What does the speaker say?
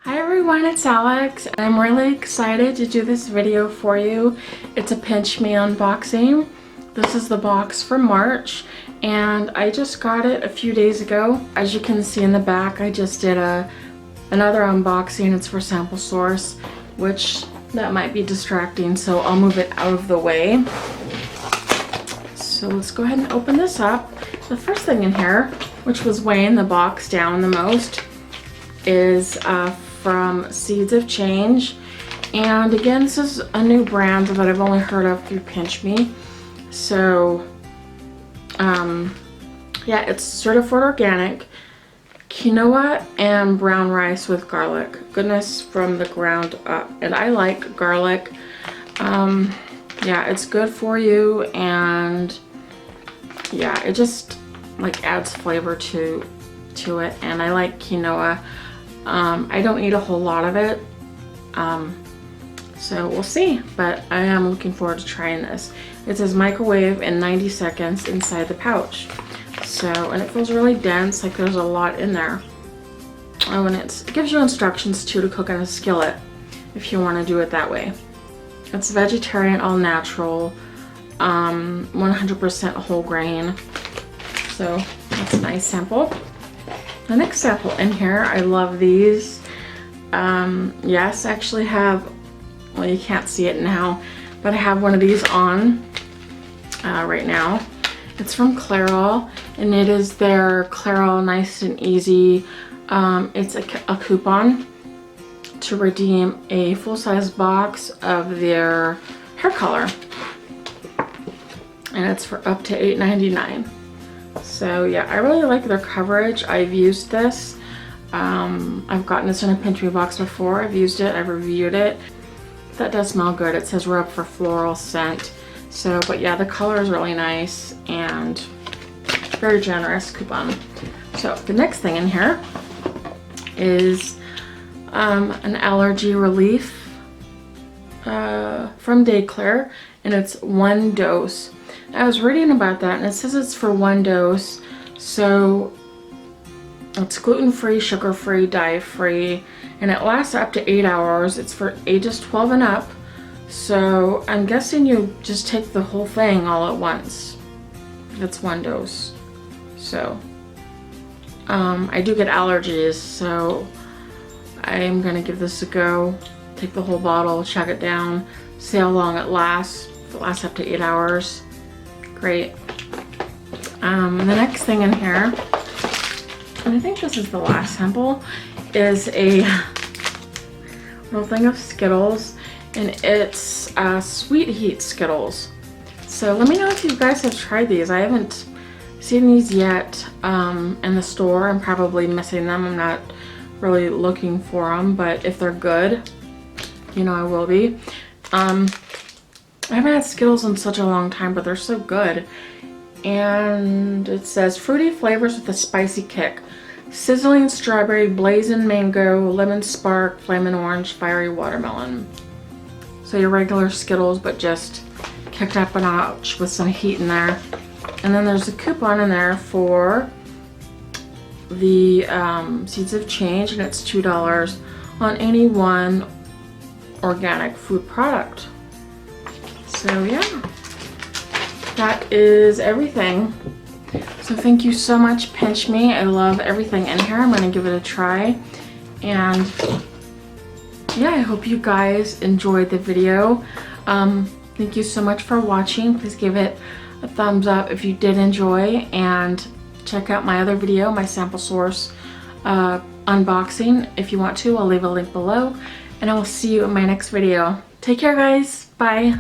Hi everyone, it's Alex. I'm really excited to do this video for you. It's a PINCHme unboxing. This is the box for March and I just got it a few days ago. As you can see in the back, I just did another unboxing. It's for SampleSource, which that might be distracting, so I'll move it out of the way. So let's go ahead and open this up. The first thing in here, which was weighing the box down the most, is from Seeds of Change. And again, this is a new brand that I've only heard of through PINCHme. So yeah, it's certified organic, quinoa and brown rice with garlic. Goodness from the ground up. And I like garlic. Yeah, it's good for you, and yeah, it just like adds flavor to it. And I like quinoa. I don't eat a whole lot of it, so we'll see, but I am looking forward to trying this. It says microwave in 90 seconds inside the pouch. So, and it feels really dense, like there's a lot in there. Oh, and it gives you instructions too to cook in a skillet if you want to do it that way. It's vegetarian, all natural, 100% whole grain. So that's a nice sample. The next sample in here, I love these. Yes, I actually have, well, you can't see it now, but I have one of these on right now. It's from Clairol, and it is their Clairol Nice and Easy. It's a coupon to redeem a full-size box of their hair color, and it's for up to $8.99. So yeah, I really like their coverage. I've used this. I've gotten this in a PINCHme box before. I've used it, I've reviewed it. That does smell good. It says rub for floral scent. So, but yeah, the color is really nice and very generous coupon. So the next thing in here is an Allergy Relief from DayClear, and it's 1 dose. I was reading about that, and it says it's for 1 dose, so it's gluten-free, sugar-free, dye-free, and it lasts up to 8 hours. It's for ages 12 and up, so I'm guessing you just take the whole thing all at once if it's 1 dose. So I do get allergies, so I'm gonna give this a go. Take the whole bottle, chug it down, see how long it lasts. If it lasts up to 8 hours, great. The next thing in here, and I think this is the last sample, is a little thing of Skittles, and it's Sweet Heat Skittles. So let me know if you guys have tried these. I haven't seen these yet in the store. I'm probably missing them. I'm not really looking for them, but if they're good, you know I will be. I haven't had Skittles in such a long time, but they're so good. And it says fruity flavors with a spicy kick. Sizzling strawberry, blazing mango, lemon spark, flamin' orange, fiery watermelon. So your regular Skittles, but just kicked up a notch with some heat in there. And then there's a coupon in there for the Seeds of Change, and it's $2 on any one organic food product. So yeah, that is everything. So thank you so much, PINCHme. I love everything in here. I'm gonna give it a try. And yeah, I hope you guys enjoyed the video. Thank you so much for watching. Please give it a thumbs up if you did enjoy, and check out my other video, my SampleSource unboxing. If you want to, I'll leave a link below, and I will see you in my next video. Take care, guys. Bye.